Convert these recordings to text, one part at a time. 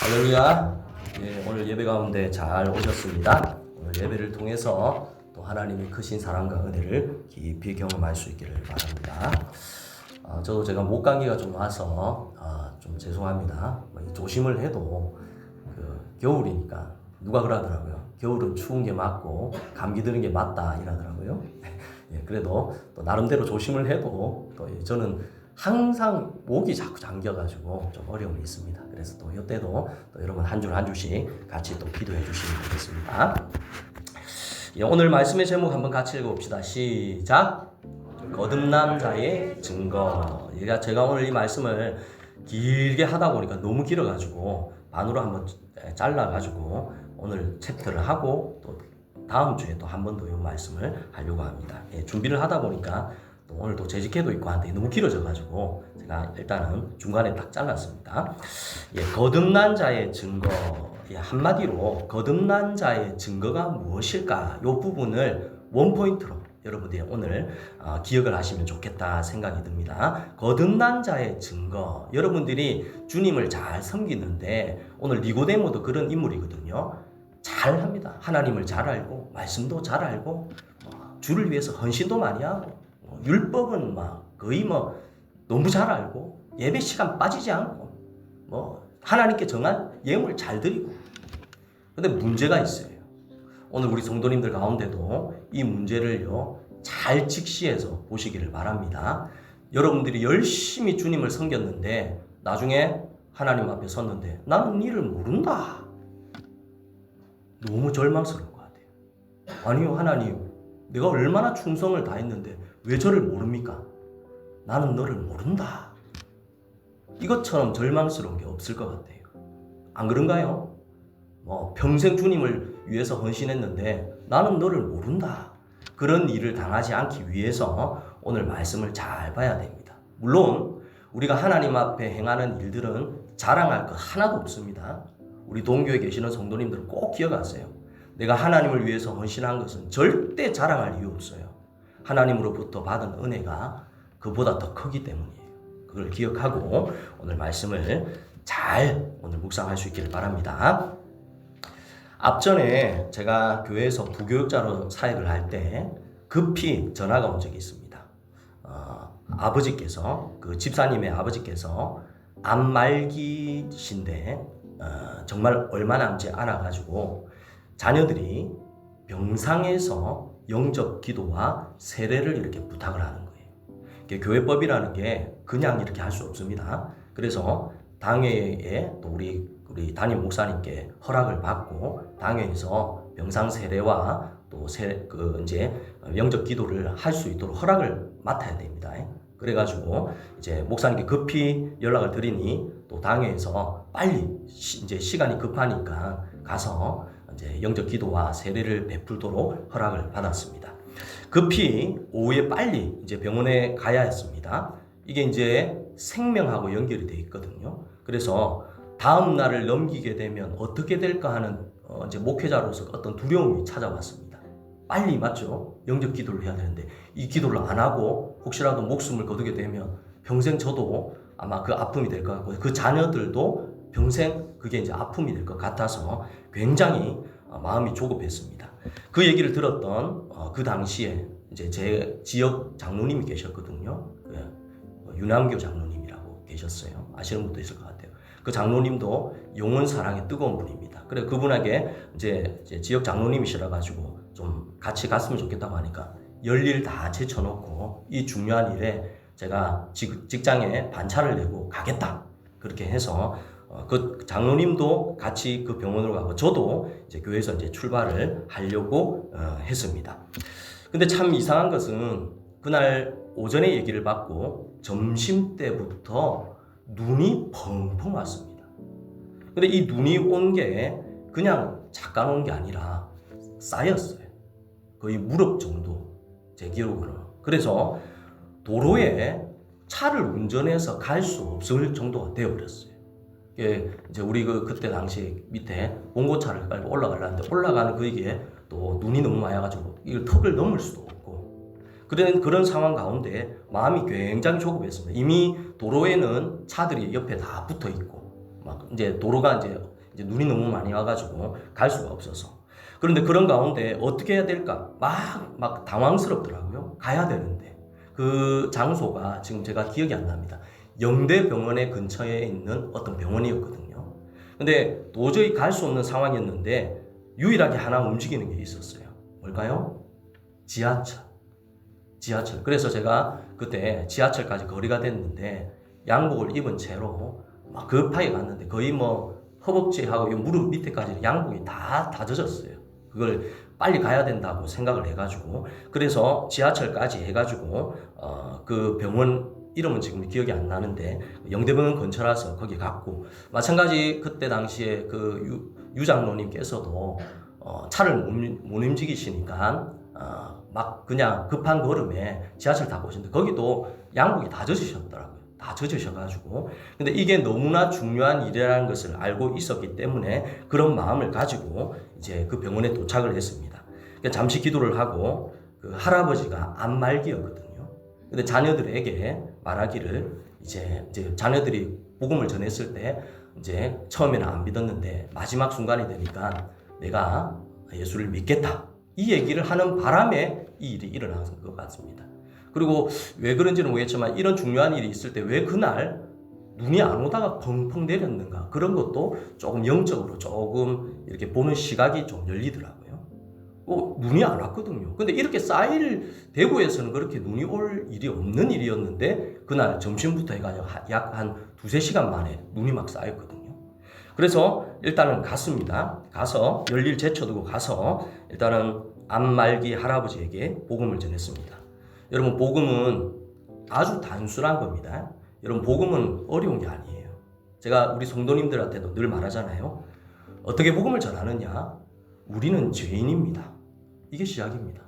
할렐루야. 오늘 예배 가운데 잘 오셨습니다. 오늘 예배를 통해서 또 하나님의 크신 사랑과 은혜를 깊이 경험할 수 있기를 바랍니다. 저도 제가 목감기가 좀 와서 좀 죄송합니다. 조심을 해도 겨울이니까 누가 그러더라고요. 겨울은 추운 게 맞고 감기 드는 게 맞다 이러더라고요. 그래도 또 나름대로 조심을 해도 또 저는 항상 목이 자꾸 잠겨가지고 좀 어려움이 있습니다. 그래서 또 이때도 또 여러분 한 줄 한 줄씩 같이 또 기도해 주시면 되겠습니다. 오늘 말씀의 제목 한번 같이 읽어봅시다. 시작. 거듭난 자의 증거. 제가 오늘 이 말씀을 길게 하다 보니까 너무 길어가지고 반으로 한번 잘라가지고 오늘 챕터를 하고 또 다음 주에 또 한 번 더 이 말씀을 하려고 합니다. 준비를 하다 보니까 또 오늘도 재직회도 있고 한데 너무 길어져가지고 제가 일단은 중간에 딱 잘랐습니다. 거듭난 자의 증거. 한마디로 거듭난 자의 증거가 무엇일까? 이 부분을 원포인트로 여러분들이 오늘 기억을 하시면 좋겠다 생각이 듭니다. 거듭난 자의 증거. 여러분들이 주님을 잘 섬기는데 오늘 니고데모도 그런 인물이거든요. 잘 합니다. 하나님을 잘 알고 말씀도 잘 알고 주를 위해서 헌신도 많이 하고 율법은 거의 너무 잘 알고 예배 시간 빠지지 않고 하나님께 정한 예물 잘 드리고. 근데 문제가 있어요. 오늘 우리 성도님들 가운데도 이 문제를요 잘 직시해서 보시기를 바랍니다. 여러분들이 열심히 주님을 섬겼는데 나중에 하나님 앞에 섰는데 나는 이를 모른다. 너무 절망스러운 것 같아요. 아니요, 하나님, 내가 얼마나 충성을 다했는데 왜 저를 모릅니까? 나는 너를 모른다. 이것처럼 절망스러운 게 없을 것 같아요. 안 그런가요? 평생 주님을 위해서 헌신했는데 나는 너를 모른다. 그런 일을 당하지 않기 위해서 오늘 말씀을 잘 봐야 됩니다. 물론 우리가 하나님 앞에 행하는 일들은 자랑할 것 하나도 없습니다. 우리 동교에 계시는 성도님들은 꼭 기억하세요. 내가 하나님을 위해서 헌신한 것은 절대 자랑할 이유 없어요. 하나님으로부터 받은 은혜가 그보다 더 크기 때문이에요. 그걸 기억하고 오늘 말씀을 잘 오늘 묵상할 수 있기를 바랍니다. 앞전에 제가 교회에서 부교육자로 사역을 할 때 급히 전화가 온 적이 있습니다. 아버지께서 집사님의 아버지께서 암 말기신데 정말 얼마 남지 않아가지고 자녀들이 병상에서 영접 기도와 세례를 이렇게 부탁을 하는 거예요. 교회법이라는 게 그냥 이렇게 할 수 없습니다. 그래서 당회에 또 우리 담임 목사님께 허락을 받고 당회에서 병상 세례와 또 이제 영접 기도를 할 수 있도록 허락을 맡아야 됩니다. 그래가지고 이제 목사님께 급히 연락을 드리니 또 당회에서 빨리 이제 시간이 급하니까 가서 이제 영접 기도와 세례를 베풀도록 허락을 받았습니다. 급히 오후에 빨리 이제 병원에 가야 했습니다. 이게 이제 생명하고 연결이 돼 있거든요. 그래서 다음 날을 넘기게 되면 어떻게 될까 하는 이제 목회자로서 어떤 두려움이 찾아왔습니다. 빨리 맞죠? 영접 기도를 해야 되는데 이 기도를 안 하고 혹시라도 목숨을 거두게 되면 평생 저도 아마 그 아픔이 될 것 같고 그 자녀들도 평생 그게 이제 아픔이 될 것 같아서 굉장히 마음이 조급했습니다. 그 얘기를 들었던 그 당시에 이제 제 지역 장로님이 계셨거든요. 윤남교 장로님이라고 계셨어요. 아시는 분도 있을 것 같아요. 그 장로님도 영혼 사랑에 뜨거운 분입니다. 그래 그분에게 이제 지역 장로님이시라 가지고 좀 같이 갔으면 좋겠다고 하니까 열일 다 제쳐놓고 이 중요한 일에 제가 직장에 반차를 내고 가겠다. 그렇게 해서 그 장로님도 같이 그 병원으로 가고 저도 이제 교회에서 이제 출발을 하려고 했습니다. 근데 참 이상한 것은 그날 오전에 얘기를 받고 점심 때부터 눈이 펑펑 왔습니다. 근데 이 눈이 온 게 그냥 잠깐 온 게 아니라 쌓였어요. 거의 무릎 정도 제 기록으로는. 그래서 도로에 차를 운전해서 갈 수 없을 정도가 되어버렸어요. 이제 우리 그때 당시 밑에 봉고차를 깔고 올라가려는데 올라가는 그게 또 눈이 너무 많이 와가지고 이걸 턱을 넘을 수도 없고 그런 상황 가운데 마음이 굉장히 조급했습니다. 이미 도로에는 차들이 옆에 다 붙어 있고 막 이제 도로가 이제 이제 눈이 너무 많이 와가지고 갈 수가 없어서. 그런데 그런 가운데 어떻게 해야 될까? 막 당황스럽더라고요. 가야 되는데. 그 장소가 지금 제가 기억이 안 납니다. 영대병원의 근처에 있는 어떤 병원이었거든요. 근데 도저히 갈 수 없는 상황이었는데 유일하게 하나 움직이는 게 있었어요. 뭘까요? 지하철. 그래서 제가 그때 지하철까지 거리가 됐는데 양복을 입은 채로 막 급하게 갔는데 거의 뭐 허벅지하고 무릎 밑에까지 양복이 다 젖었어요. 그걸 빨리 가야 된다고 생각을 해가지고 그래서 지하철까지 해가지고 그 병원 이름은 지금 기억이 안 나는데 영대병원 근처라서 거기 갔고 마찬가지 그때 당시에 그 유장로님께서도 차를 못 움직이시니까 막 그냥 급한 걸음에 지하철 타고 오시는데 거기도 양복이 다 젖으셨더라고요. 다 젖으셔가지고 근데 이게 너무나 중요한 일이라는 것을 알고 있었기 때문에 그런 마음을 가지고 이제 그 병원에 도착을 했습니다. 잠시 기도를 하고 그 할아버지가 암말기였거든요. 근데 자녀들에게 말하기를 이제 자녀들이 복음을 전했을 때 이제 처음에는 안 믿었는데 마지막 순간이 되니까 내가 예수를 믿겠다. 이 얘기를 하는 바람에 이 일이 일어난 것 같습니다. 그리고 왜 그런지는 모르겠지만 이런 중요한 일이 있을 때 왜 그날 눈이 안 오다가 펑펑 내렸는가 그런 것도 조금 영적으로 조금 이렇게 보는 시각이 좀 열리더라고요. 눈이 안 왔거든요. 근데 이렇게 쌓일 대구에서는 그렇게 눈이 올 일이 없는 일이었는데 그날 점심부터 해가지고 약 한 2-3시간 만에 눈이 막 쌓였거든요. 그래서 일단은 갔습니다. 가서 열일 제쳐두고 가서 일단은 암말기 할아버지에게 복음을 전했습니다. 여러분 복음은 아주 단순한 겁니다. 여러분 복음은 어려운 게 아니에요. 제가 우리 성도님들한테도 늘 말하잖아요. 어떻게 복음을 전하느냐? 우리는 죄인입니다. 이게 시작입니다.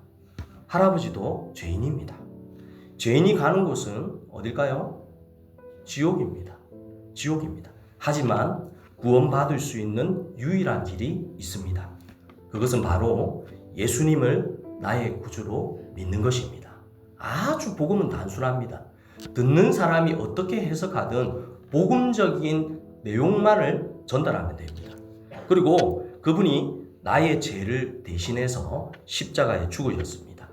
할아버지도 죄인입니다. 죄인이 가는 곳은 어딜까요? 지옥입니다. 하지만 구원받을 수 있는 유일한 길이 있습니다. 그것은 바로 예수님을 나의 구주로 믿는 것입니다. 아주 복음은 단순합니다. 듣는 사람이 어떻게 해석하든 복음적인 내용만을 전달하면 됩니다. 그리고 그분이 나의 죄를 대신해서 십자가에 죽으셨습니다.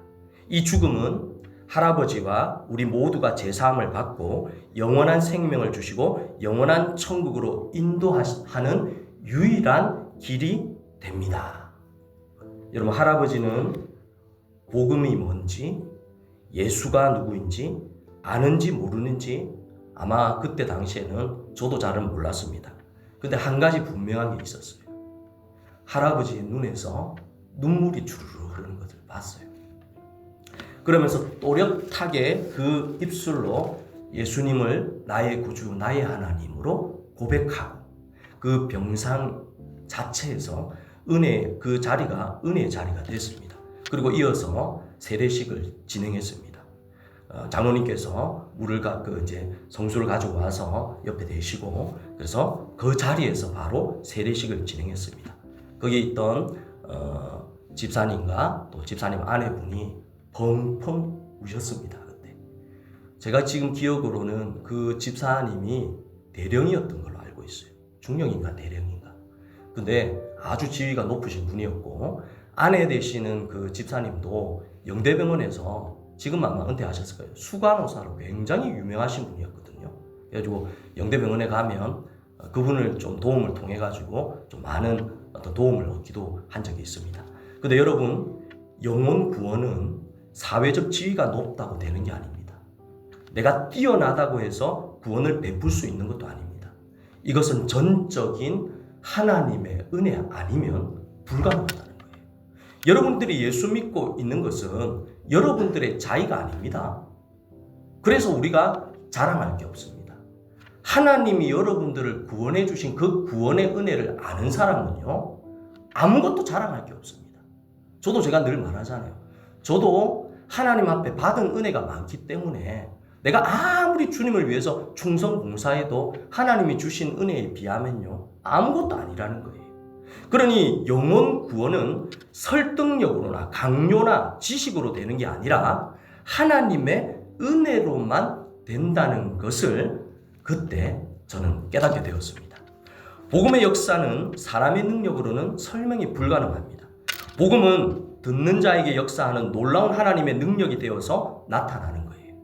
이 죽음은 할아버지와 우리 모두가 제사함을 받고 영원한 생명을 주시고 영원한 천국으로 인도하는 유일한 길이 됩니다. 여러분 할아버지는 복음이 뭔지 예수가 누구인지 아는지 모르는지 아마 그때 당시에는 저도 잘은 몰랐습니다. 근데 한 가지 분명한 게 있었어요. 할아버지의 눈에서 눈물이 주르르 흐르는 것을 봤어요. 그러면서 또렷하게 그 입술로 예수님을 나의 구주, 나의 하나님으로 고백하고 그 병상 자체에서 그 자리가 은혜의 자리가 됐습니다. 그리고 이어서 세례식을 진행했습니다. 장로님께서 성수를 가지고 와서 옆에 대시고 그래서 그 자리에서 바로 세례식을 진행했습니다. 거기 있던 집사님과 또 집사님 아내분이 펑펑 우셨습니다. 그때 제가 지금 기억으로는 그 집사님이 대령이었던 걸로 알고 있어요. 중령인가 대령인가. 근데 아주 지위가 높으신 분이었고 아내 되시는 그 집사님도 영대병원에서 지금 아마 은퇴하셨을 거예요. 수간호사로 굉장히 유명하신 분이었거든요. 그래가지고 영대병원에 가면 그분을 좀 도움을 통해 가지고 좀 많은 어떤 도움을 얻기도 한 적이 있습니다. 근데 여러분 영혼 구원은 사회적 지위가 높다고 되는 게 아닙니다. 내가 뛰어나다고 해서 구원을 베풀 수 있는 것도 아닙니다. 이것은 전적인 하나님의 은혜 아니면 불가능하다는 거예요. 여러분들이 예수 믿고 있는 것은 여러분들의 자의가 아닙니다. 그래서 우리가 자랑할 게 없습니다. 하나님이 여러분들을 구원해 주신 그 구원의 은혜를 아는 사람은요, 아무것도 자랑할 게 없습니다. 저도 제가 늘 말하잖아요. 저도 하나님 앞에 받은 은혜가 많기 때문에 내가 아무리 주님을 위해서 충성 봉사해도 하나님이 주신 은혜에 비하면요, 아무것도 아니라는 거예요. 그러니 영혼 구원은 설득력으로나 강요나 지식으로 되는 게 아니라 하나님의 은혜로만 된다는 것을 그때 저는 깨닫게 되었습니다. 복음의 역사는 사람의 능력으로는 설명이 불가능합니다. 복음은 듣는 자에게 역사하는 놀라운 하나님의 능력이 되어서 나타나는 거예요.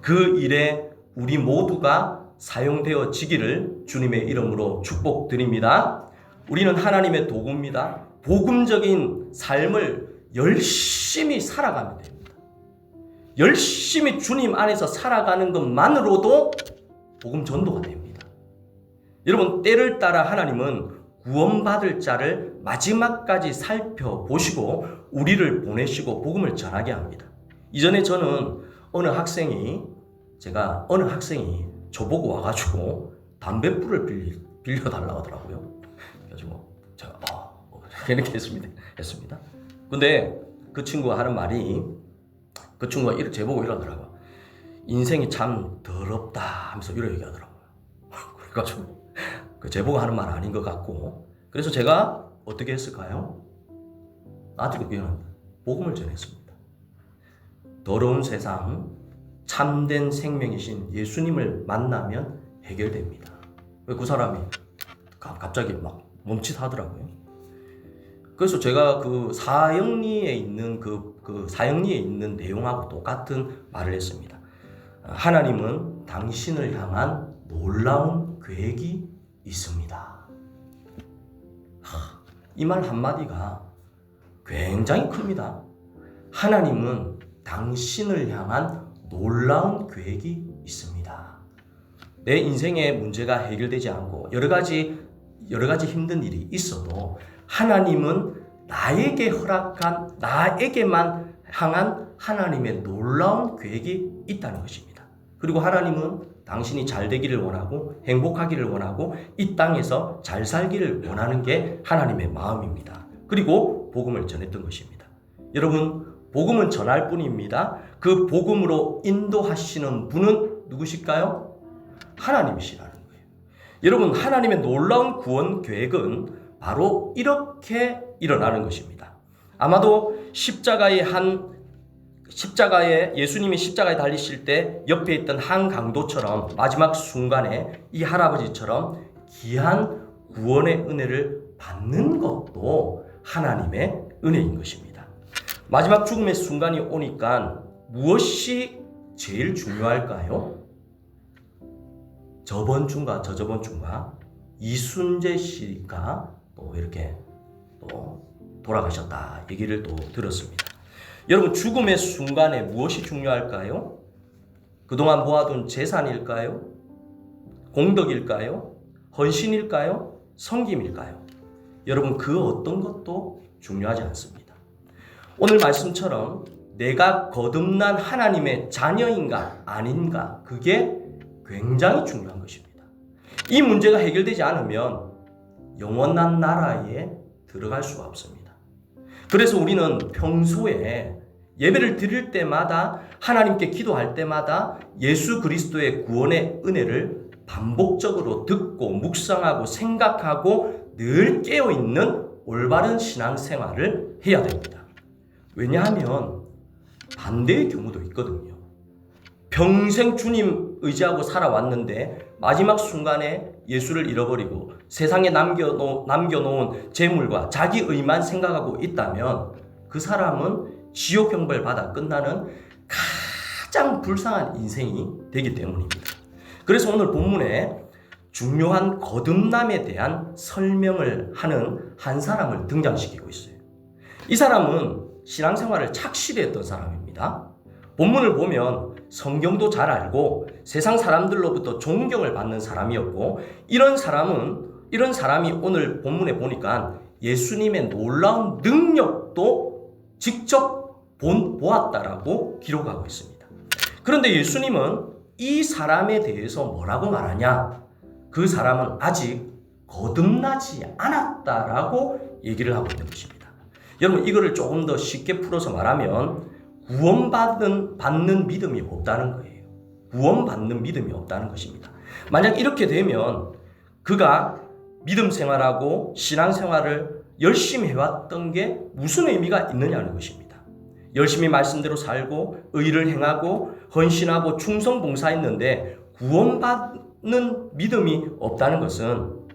그 일에 우리 모두가 사용되어지기를 주님의 이름으로 축복드립니다. 우리는 하나님의 도구입니다. 복음적인 삶을 열심히 살아가면 됩니다. 열심히 주님 안에서 살아가는 것만으로도 복음 전도가 됩니다. 여러분, 때를 따라 하나님은 구원받을 자를 마지막까지 살펴보시고 우리를 보내시고 복음을 전하게 합니다. 이전에 저는 어느 학생이 저보고 와가지고 담뱃불을 빌려달라고 하더라고요. 그래가지고 제가 이렇게 했습니다. 근데 그 친구가 하는 말이, 그 친구가 제보고 이러더라고요. 인생이 참 더럽다 하면서 이렇게 얘기하더라고요. 그래가지고 그 제보가 하는 말 아닌 것 같고, 그래서 제가 어떻게 했을까요? 나한테 그냥 복음을 전했습니다. 더러운 세상, 참된 생명이신 예수님을 만나면 해결됩니다. 그 사람이 갑자기 막 멈칫하더라고요. 그래서 제가 그 사형리에 있는 내용하고 똑같은 말을 했습니다. 하나님은 당신을 향한 놀라운 계획이 있습니다. 이 말 한마디가 굉장히 큽니다. 하나님은 당신을 향한 놀라운 계획이 있습니다. 내 인생의 문제가 해결되지 않고 여러 가지 힘든 일이 있어도 하나님은 나에게만 향한 하나님의 놀라운 계획이 있다는 것입니다. 그리고 하나님은 당신이 잘 되기를 원하고 행복하기를 원하고 이 땅에서 잘 살기를 원하는 게 하나님의 마음입니다. 그리고 복음을 전했던 것입니다. 여러분, 복음은 전할 뿐입니다. 그 복음으로 인도하시는 분은 누구실까요? 하나님이시라는 거예요. 여러분, 하나님의 놀라운 구원 계획은 바로 이렇게 일어나는 것입니다. 아마도 예수님이 십자가에 달리실 때 옆에 있던 한 강도처럼 마지막 순간에 이 할아버지처럼 귀한 구원의 은혜를 받는 것도 하나님의 은혜인 것입니다. 마지막 죽음의 순간이 오니까 무엇이 제일 중요할까요? 저번 주인가 이순재 씨가 또 이렇게 또 돌아가셨다 얘기를 또 들었습니다. 여러분, 죽음의 순간에 무엇이 중요할까요? 그동안 모아둔 재산일까요? 공덕일까요? 헌신일까요? 섬김일까요? 여러분, 그 어떤 것도 중요하지 않습니다. 오늘 말씀처럼 내가 거듭난 하나님의 자녀인가 아닌가, 그게 굉장히 중요한 것입니다. 이 문제가 해결되지 않으면 영원한 나라에 들어갈 수가 없습니다. 그래서 우리는 평소에 예배를 드릴 때마다, 하나님께 기도할 때마다 예수 그리스도의 구원의 은혜를 반복적으로 듣고 묵상하고 생각하고 늘 깨어있는 올바른 신앙생활을 해야 됩니다. 왜냐하면 반대의 경우도 있거든요. 평생 주님 의지하고 살아왔는데 마지막 순간에 예수를 잃어버리고 세상에 남겨놓은 재물과 자기 의만 생각하고 있다면 그 사람은 지옥 형벌 받아 끝나는 가장 불쌍한 인생이 되기 때문입니다. 그래서 오늘 본문에 중요한 거듭남에 대한 설명을 하는 한 사람을 등장시키고 있어요. 이 사람은 신앙생활을 착실히 했던 사람입니다. 본문을 보면 성경도 잘 알고 세상 사람들로부터 존경을 받는 사람이었고, 이런 사람이 오늘 본문에 보니까 예수님의 놀라운 능력도 직접 보았다라고 기록하고 있습니다. 그런데 예수님은 이 사람에 대해서 뭐라고 말하냐? 그 사람은 아직 거듭나지 않았다라고 얘기를 하고 있는 것입니다. 여러분, 이거를 조금 더 쉽게 풀어서 말하면 구원받는 믿음이 없다는 거예요. 구원받는 믿음이 없다는 것입니다. 만약 이렇게 되면 그가 믿음 생활하고 신앙 생활을 열심히 해왔던 게 무슨 의미가 있느냐는 것입니다. 열심히 말씀대로 살고 의를 행하고 헌신하고 충성 봉사했는데 구원받는 믿음이 없다는 것은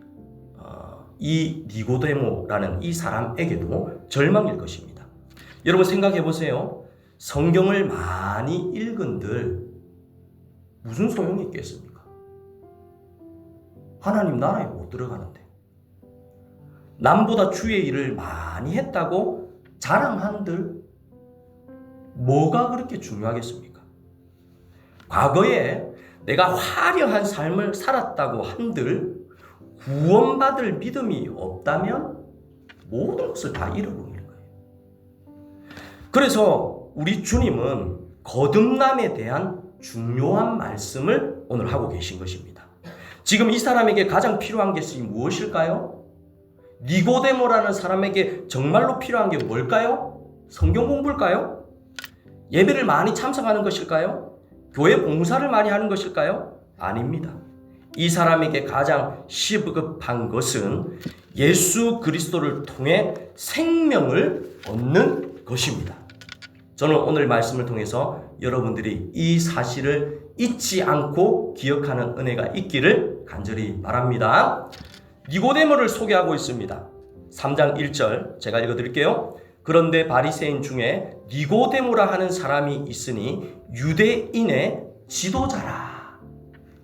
이 니고데모라는 이 사람에게도 절망일 것입니다. 여러분 생각해 보세요. 성경을 많이 읽은들 무슨 소용이 있겠습니까? 하나님 나라에 못 들어가는데. 남보다 주의 일을 많이 했다고 자랑한들 뭐가 그렇게 중요하겠습니까? 과거에 내가 화려한 삶을 살았다고 한들 구원받을 믿음이 없다면 모든 것을 다 잃어버리는 거예요. 그래서 우리 주님은 거듭남에 대한 중요한 말씀을 오늘 하고 계신 것입니다. 지금 이 사람에게 가장 필요한 것이 무엇일까요? 니고데모라는 사람에게 정말로 필요한 게 뭘까요? 성경 공부일까요? 예배를 많이 참석하는 것일까요? 교회 봉사를 많이 하는 것일까요? 아닙니다. 이 사람에게 가장 시급한 것은 예수 그리스도를 통해 생명을 얻는 것입니다. 저는 오늘 말씀을 통해서 여러분들이 이 사실을 잊지 않고 기억하는 은혜가 있기를 간절히 바랍니다. 니고데모를 소개하고 있습니다. 3장 1절 제가 읽어드릴게요. 그런데 바리새인 중에 니고데모라 하는 사람이 있으니 유대인의 지도자라.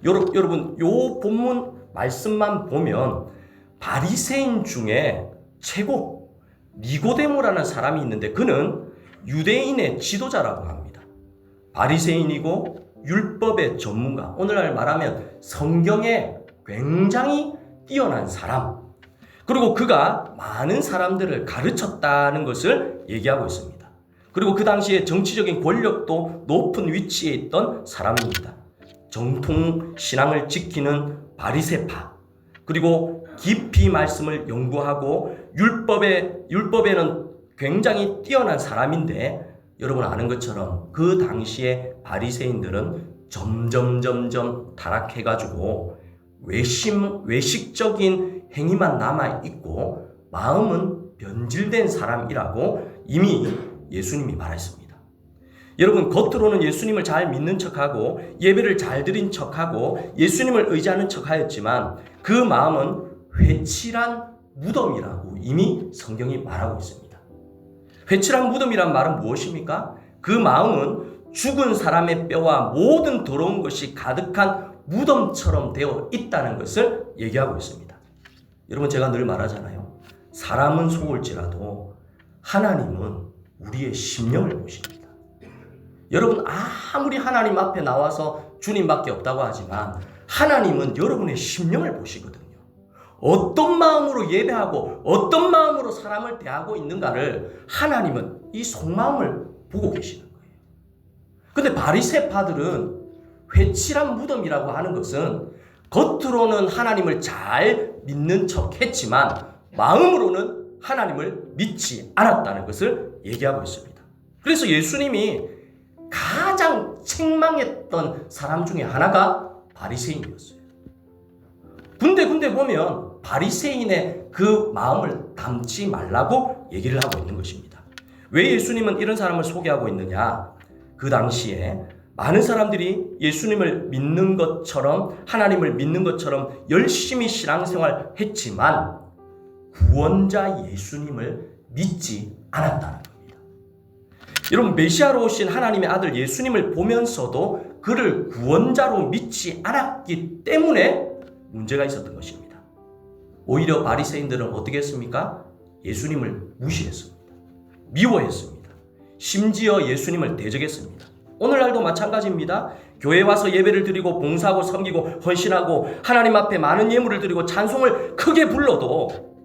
여러분 요 본문 말씀만 보면 바리새인 중에 최고 니고데모라는 사람이 있는데 그는 유대인의 지도자라고 합니다. 바리새인이고 율법의 전문가, 오늘날 말하면 성경에 굉장히 뛰어난 사람, 그리고 그가 많은 사람들을 가르쳤다는 것을 얘기하고 있습니다. 그리고 그 당시에 정치적인 권력도 높은 위치에 있던 사람입니다. 정통 신앙을 지키는 바리새파, 그리고 깊이 말씀을 연구하고 율법에는 굉장히 뛰어난 사람인데, 여러분 아는 것처럼 그 당시에 바리새인들은 점점 타락해가지고 외식적인 행위만 남아있고 마음은 변질된 사람이라고 이미 예수님이 말했습니다. 여러분 겉으로는 예수님을 잘 믿는 척하고 예배를 잘 드린 척하고 예수님을 의지하는 척하였지만 그 마음은 회칠한 무덤이라고 이미 성경이 말하고 있습니다. 회칠한 무덤이란 말은 무엇입니까? 그 마음은 죽은 사람의 뼈와 모든 더러운 것이 가득한 무덤처럼 되어 있다는 것을 얘기하고 있습니다. 여러분 제가 늘 말하잖아요. 사람은 속을지라도 하나님은 우리의 심령을 보십니다. 여러분 아무리 하나님 앞에 나와서 주님밖에 없다고 하지만 하나님은 여러분의 심령을 보시거든요. 어떤 마음으로 예배하고 어떤 마음으로 사람을 대하고 있는가를 하나님은 이 속마음을 보고 계시는 거예요. 근데 바리새파들은 회칠한 무덤이라고 하는 것은 겉으로는 하나님을 잘 믿는 척 했지만 마음으로는 하나님을 믿지 않았다는 것을 얘기하고 있습니다. 그래서 예수님이 가장 책망했던 사람 중에 하나가 바리새인이었어요. 군데 보면 바리새인의 그 마음을 담지 말라고 얘기를 하고 있는 것입니다. 왜 예수님은 이런 사람을 소개하고 있느냐? 그 당시에 많은 사람들이 예수님을 믿는 것처럼 하나님을 믿는 것처럼 열심히 신앙생활 했지만 구원자 예수님을 믿지 않았다는 겁니다. 여러분 메시아로 오신 하나님의 아들 예수님을 보면서도 그를 구원자로 믿지 않았기 때문에 문제가 있었던 것입니다. 오히려 바리새인들은 어떻게 했습니까? 예수님을 무시했습니다. 미워했습니다. 심지어 예수님을 대적했습니다. 오늘날도 마찬가지입니다. 교회에 와서 예배를 드리고 봉사하고 섬기고 헌신하고 하나님 앞에 많은 예물을 드리고 찬송을 크게 불러도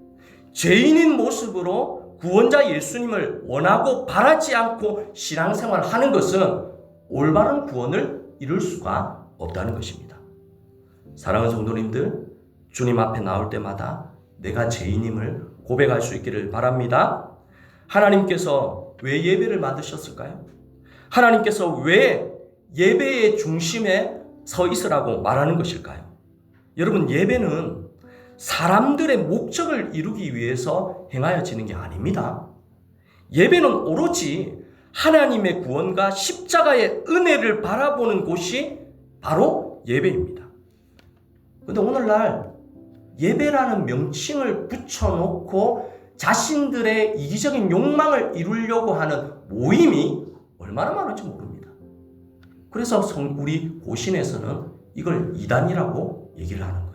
죄인인 모습으로 구원자 예수님을 원하고 바라지 않고 신앙생활을 하는 것은 올바른 구원을 이룰 수가 없다는 것입니다. 사랑하는 성도님들, 주님 앞에 나올 때마다 내가 죄인임을 고백할 수 있기를 바랍니다. 하나님께서 왜 예배를 만드셨을까요? 하나님께서 왜 예배의 중심에 서 있으라고 말하는 것일까요? 여러분 예배는 사람들의 목적을 이루기 위해서 행하여지는 게 아닙니다. 예배는 오로지 하나님의 구원과 십자가의 은혜를 바라보는 곳이 바로 예배입니다. 그런데 오늘날 예배라는 명칭을 붙여놓고 자신들의 이기적인 욕망을 이루려고 하는 모임이 얼마나 많은지 모릅니다. 그래서 우리 고신에서는 이걸 이단이라고 얘기를 하는 거예요.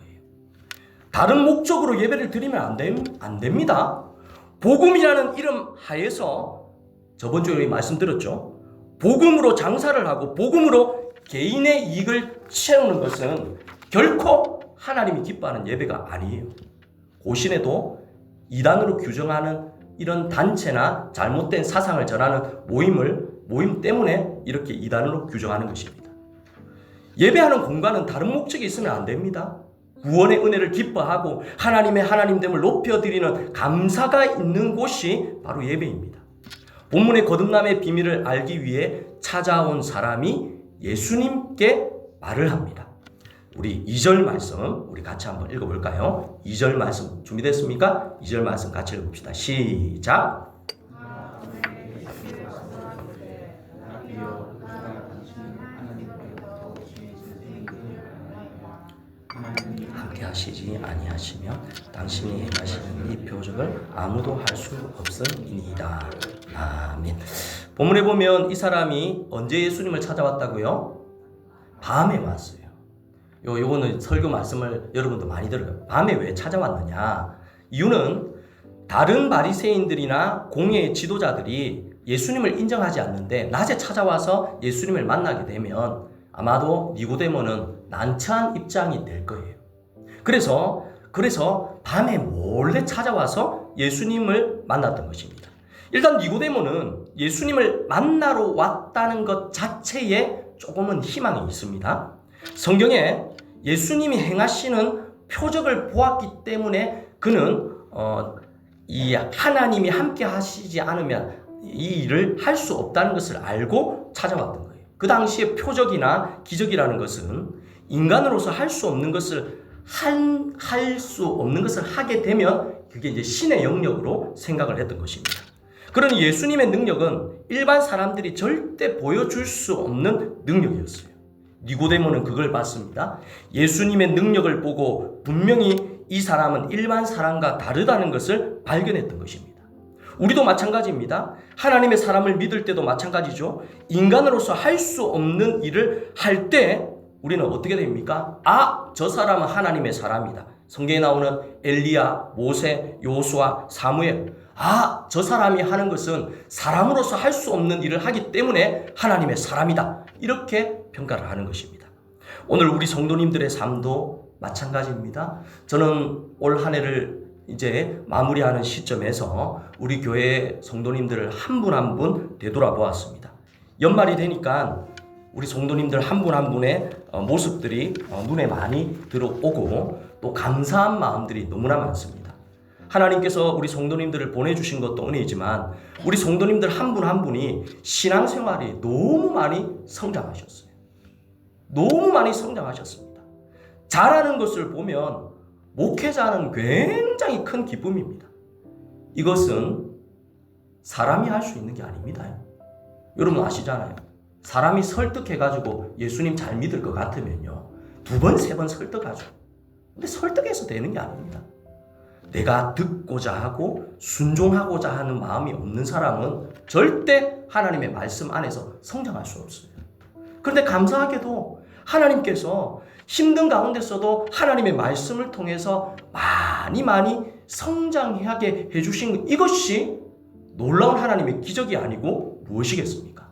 다른 목적으로 예배를 드리면 안 됩니다. 복음이라는 이름 하에서 저번 주에 말씀드렸죠. 복음으로 장사를 하고 복음으로 개인의 이익을 채우는 것은 결코 하나님이 기뻐하는 예배가 아니에요. 고신에도 이단으로 규정하는 이런 단체나 잘못된 사상을 전하는 모임 때문에 이렇게 이단으로 규정하는 것입니다. 예배하는 공간은 다른 목적이 있으면 안 됩니다. 구원의 은혜를 기뻐하고 하나님의 하나님됨을 높여드리는 감사가 있는 곳이 바로 예배입니다. 본문의 거듭남의 비밀을 알기 위해 찾아온 사람이 예수님께 말을 합니다. 우리 2절 말씀 우리 같이 한번 읽어볼까요? 2절 말씀 준비됐습니까? 2절 말씀 같이 읽어봅시다. 시작! 함께 하시지 아니하시며 당신이 행하시는 이 표적을 아무도 할 수 없음이니이다. 아멘. 본문에 보면 이 사람이 언제 예수님을 찾아왔다고요? 밤에 왔어요. 요거는 설교 말씀을 여러분도 많이 들어요. 밤에 왜 찾아왔느냐? 이유는 다른 바리새인들이나 공예의 지도자들이 예수님을 인정하지 않는데 낮에 찾아와서 예수님을 만나게 되면 아마도 니고데모는 난처한 입장이 될 거예요. 그래서 밤에 몰래 찾아와서 예수님을 만났던 것입니다. 일단 니고데모는 예수님을 만나러 왔다는 것 자체에 조금은 희망이 있습니다. 성경에 예수님이 행하시는 표적을 보았기 때문에 그는 이 하나님이 함께 하시지 않으면 이 일을 할 수 없다는 것을 알고 찾아왔던 거예요. 그 당시에 표적이나 기적이라는 것은 인간으로서 할 수 없는 것을 하게 되면 그게 이제 신의 영역으로 생각을 했던 것입니다. 그러니 예수님의 능력은 일반 사람들이 절대 보여줄 수 없는 능력이었어요. 니고데모는 그걸 봤습니다. 예수님의 능력을 보고 분명히 이 사람은 일반 사람과 다르다는 것을 발견했던 것입니다. 우리도 마찬가지입니다. 하나님의 사람을 믿을 때도 마찬가지죠. 인간으로서 할 수 없는 일을 할 때 우리는 어떻게 됩니까? 저 사람은 하나님의 사람이다. 성경에 나오는 엘리야, 모세, 요수아, 사무엘. 저 사람이 하는 것은 사람으로서 할 수 없는 일을 하기 때문에 하나님의 사람이다. 이렇게 평가를 하는 것입니다. 오늘 우리 성도님들의 삶도 마찬가지입니다. 저는 올 한 해를 이제 마무리하는 시점에서 우리 교회 성도님들을 한 분 한 분 되돌아보았습니다. 연말이 되니까 우리 성도님들 한 분 한 분의 모습들이 눈에 많이 들어오고 또 감사한 마음들이 너무나 많습니다. 하나님께서 우리 성도님들을 보내주신 것도 은혜이지만 우리 성도님들 한 분 한 분이 신앙생활이 너무 많이 성장하셨어요. 너무 많이 성장하셨습니다. 잘하는 것을 보면 목회자는 굉장히 큰 기쁨입니다. 이것은 사람이 할 수 있는 게 아닙니다. 여러분 아시잖아요. 사람이 설득해가지고 예수님 잘 믿을 것 같으면요 2번, 3번 설득하죠. 근데 설득해서 되는 게 아닙니다. 내가 듣고자 하고 순종하고자 하는 마음이 없는 사람은 절대 하나님의 말씀 안에서 성장할 수 없어요. 그런데 감사하게도 하나님께서 힘든 가운데서도 하나님의 말씀을 통해서 많이 성장하게 해주신 이것이 놀라운 하나님의 기적이 아니고 무엇이겠습니까?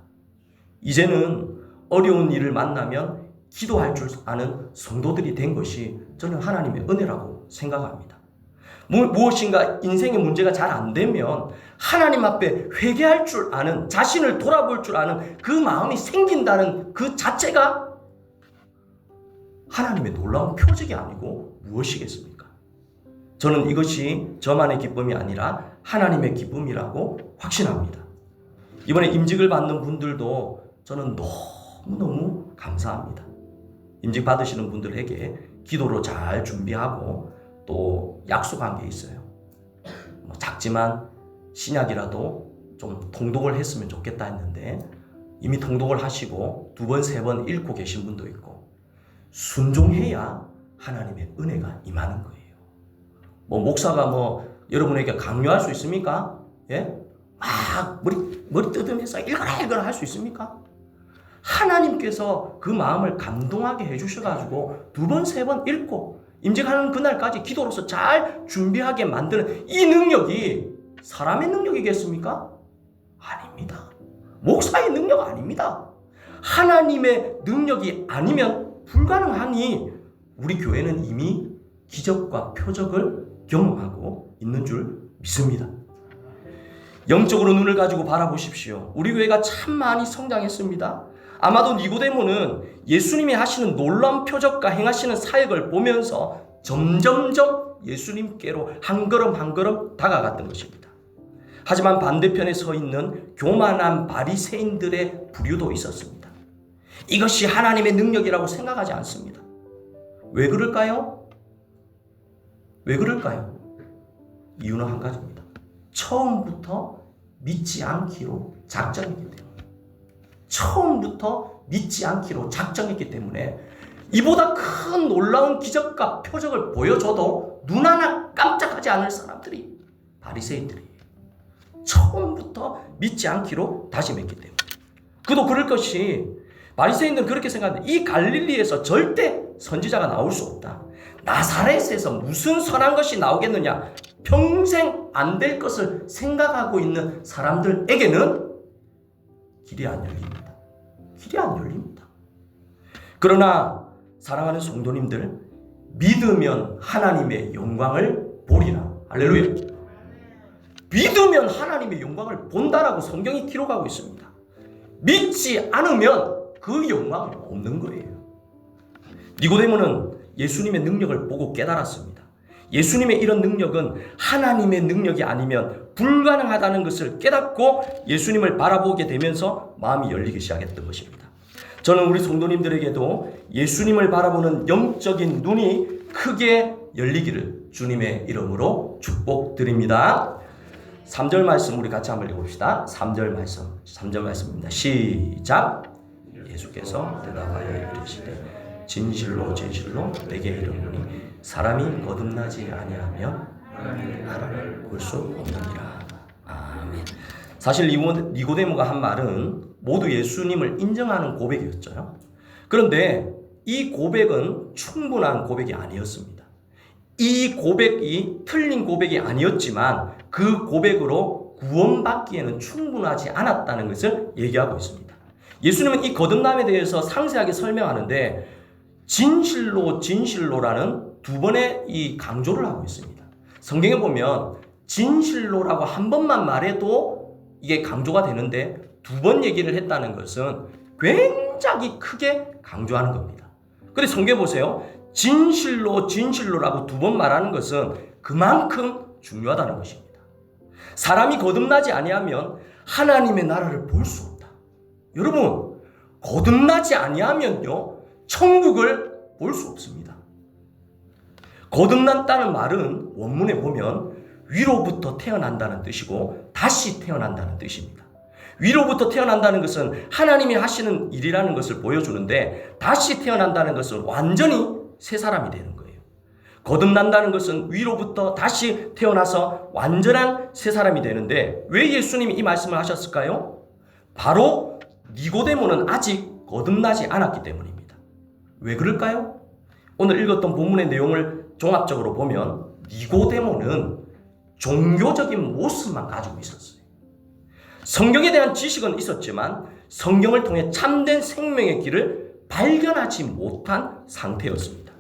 이제는 어려운 일을 만나면 기도할 줄 아는 성도들이 된 것이 저는 하나님의 은혜라고 생각합니다. 무엇인가 인생의 문제가 잘 안 되면 하나님 앞에 회개할 줄 아는, 자신을 돌아볼 줄 아는 그 마음이 생긴다는 그 자체가 하나님의 놀라운 표적이 아니고 무엇이겠습니까? 저는 이것이 저만의 기쁨이 아니라 하나님의 기쁨이라고 확신합니다. 이번에 임직을 받는 분들도 저는 너무너무 감사합니다. 임직 받으시는 분들에게 기도로 잘 준비하고 또 약속한 게 있어요. 작지만 신약이라도 좀 통독을 했으면 좋겠다 했는데 이미 통독을 하시고 2번, 3번 읽고 계신 분도 있고 순종해야 하나님의 은혜가 임하는 거예요. 뭐 목사가 뭐 여러분에게 강요할 수 있습니까? 예? 막 머리 뜯으면서 읽어라 할 수 있습니까? 하나님께서 그 마음을 감동하게 해주셔가지고 2번, 3번 읽고 임직하는 그날까지 기도로서 잘 준비하게 만드는 이 능력이 사람의 능력이겠습니까? 아닙니다. 목사의 능력 아닙니다. 하나님의 능력이 아니면 불가능하니 우리 교회는 이미 기적과 표적을 경험하고 있는 줄 믿습니다. 영적으로 눈을 가지고 바라보십시오. 우리 교회가 참 많이 성장했습니다. 아마도 니고데모는 예수님이 하시는 놀라운 표적과 행하시는 사역을 보면서 점점점 예수님께로 한 걸음 한 걸음 다가갔던 것입니다. 하지만 반대편에 서 있는 교만한 바리새인들의 부류도 있었습니다. 이것이 하나님의 능력이라고 생각하지 않습니다. 왜 그럴까요? 왜 그럴까요? 이유는 한 가지입니다. 처음부터 믿지 않기로 작정했기 때문에. 처음부터 믿지 않기로 작정했기 때문에 이보다 큰 놀라운 기적과 표적을 보여줘도 눈 하나 깜짝하지 않을 사람들이 바리새인들이에요. 처음부터 믿지 않기로 다짐했기 때문에. 그도 그럴 것이 바리새인들은 그렇게 생각합니다. 이 갈릴리에서 절대 선지자가 나올 수 없다. 나사렛에서 무슨 선한 것이 나오겠느냐. 평생 안 될 것을 생각하고 있는 사람들에게는 길이 안 열립니다. 길이 안 열립니다. 그러나 사랑하는 성도님들, 믿으면 하나님의 영광을 보리라. 할렐루야. 믿으면 하나님의 영광을 본다라고 성경이 기록하고 있습니다. 믿지 않으면 그 영광은 없는 거예요. 니고데모는 예수님의 능력을 보고 깨달았습니다. 예수님의 이런 능력은 하나님의 능력이 아니면 불가능하다는 것을 깨닫고 예수님을 바라보게 되면서 마음이 열리기 시작했던 것입니다. 저는 우리 성도님들에게도 예수님을 바라보는 영적인 눈이 크게 열리기를 주님의 이름으로 축복드립니다. 3절 말씀 우리 같이 한번 읽어봅시다. 3절 말씀입니다. 시작. 예수께서 대답하여 이르시되 진실로 진실로 내게 이르노니 사람이 거듭나지 아니하면 나라를 볼 수 없느니라. 아멘. 사실 니고데모가 한 말은 모두 예수님을 인정하는 고백이었죠. 그런데 이 고백은 충분한 고백이 아니었습니다. 이 고백이 틀린 고백이 아니었지만 그 고백으로 구원받기에는 충분하지 않았다는 것을 얘기하고 있습니다. 예수님은 이 거듭남에 대해서 상세하게 설명하는데 진실로 진실로라는 2번의 이 강조를 하고 있습니다. 성경에 보면 진실로라고 한 번만 말해도 이게 강조가 되는데 2번 얘기를 했다는 것은 굉장히 크게 강조하는 겁니다. 근데 성경에 보세요. 진실로 진실로라고 2번 말하는 것은 그만큼 중요하다는 것입니다. 사람이 거듭나지 아니하면 하나님의 나라를 볼 수 없다. 여러분, 거듭나지 아니하면요 천국을 볼 수 없습니다. 거듭난다는 말은 원문에 보면 위로부터 태어난다는 뜻이고 다시 태어난다는 뜻입니다. 위로부터 태어난다는 것은 하나님이 하시는 일이라는 것을 보여주는데 다시 태어난다는 것은 완전히 새 사람이 되는 거예요. 거듭난다는 것은 위로부터 다시 태어나서 완전한 새 사람이 되는데 왜 예수님이 이 말씀을 하셨을까요? 바로 니고데모는 아직 거듭나지 않았기 때문입니다. 왜 그럴까요? 오늘 읽었던 본문의 내용을 종합적으로 보면 니고데모는 종교적인 모습만 가지고 있었어요. 성경에 대한 지식은 있었지만 성경을 통해 참된 생명의 길을 발견하지 못한 상태였습니다.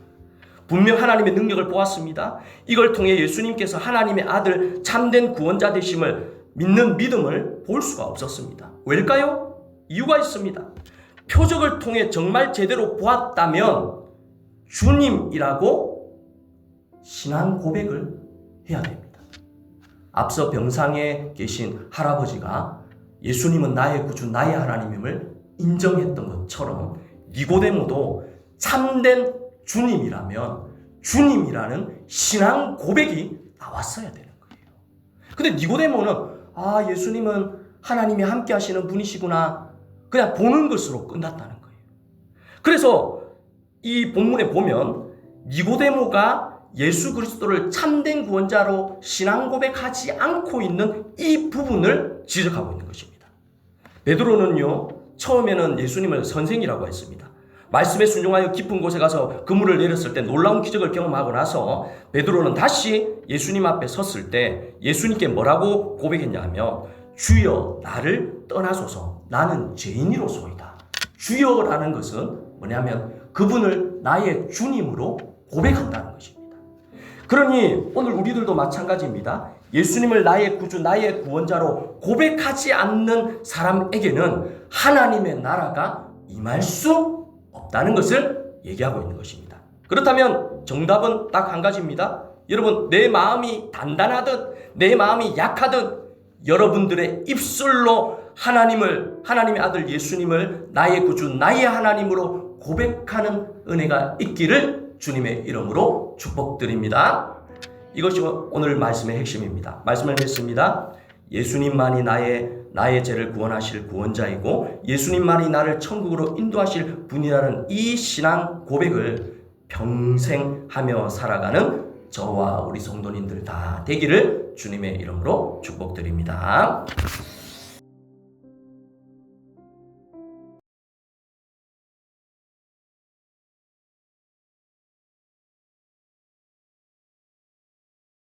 분명 하나님의 능력을 보았습니다. 이걸 통해 예수님께서 하나님의 아들 참된 구원자 되심을 믿는 믿음을 볼 수가 없었습니다. 왜일까요? 이유가 있습니다. 표적을 통해 정말 제대로 보았다면 주님이라고 신앙 고백을 해야 됩니다. 앞서 병상에 계신 할아버지가 예수님은 나의 구주, 나의 하나님임을 인정했던 것처럼 니고데모도 참된 주님이라면 주님이라는 신앙 고백이 나왔어야 되는 거예요. 근데 니고데모는 예수님은 하나님이 함께 하시는 분이시구나 그냥 보는 것으로 끝났다는 거예요. 그래서 이 본문에 보면 니고데모가 예수 그리스도를 참된 구원자로 신앙 고백하지 않고 있는 이 부분을 지적하고 있는 것입니다. 베드로는요, 처음에는 예수님을 선생이라고 했습니다. 말씀에 순종하여 깊은 곳에 가서 그물을 내렸을 때 놀라운 기적을 경험하고 나서 베드로는 다시 예수님 앞에 섰을 때 예수님께 뭐라고 고백했냐 하면 주여 나를 떠나소서 나는 죄인이로소이다. 주여라는 것은 뭐냐면 그분을 나의 주님으로 고백한다는 것입니다. 그러니 오늘 우리들도 마찬가지입니다. 예수님을 나의 구주, 나의 구원자로 고백하지 않는 사람에게는 하나님의 나라가 임할 수 없다는 것을 얘기하고 있는 것입니다. 그렇다면 정답은 딱 한 가지입니다. 여러분, 내 마음이 단단하든 내 마음이 약하든 여러분들의 입술로 하나님의 아들 예수님을 나의 구주, 나의 하나님으로 고백하는 은혜가 있기를 주님의 이름으로 축복드립니다. 이것이 오늘 말씀의 핵심입니다. 말씀을 맺습니다. 예수님만이 나의 죄를 구원하실 구원자이고 예수님만이 나를 천국으로 인도하실 분이라는 이 신앙 고백을 평생 하며 살아가는 저와 우리 성도님들 다 되기를 주님의 이름으로 축복드립니다.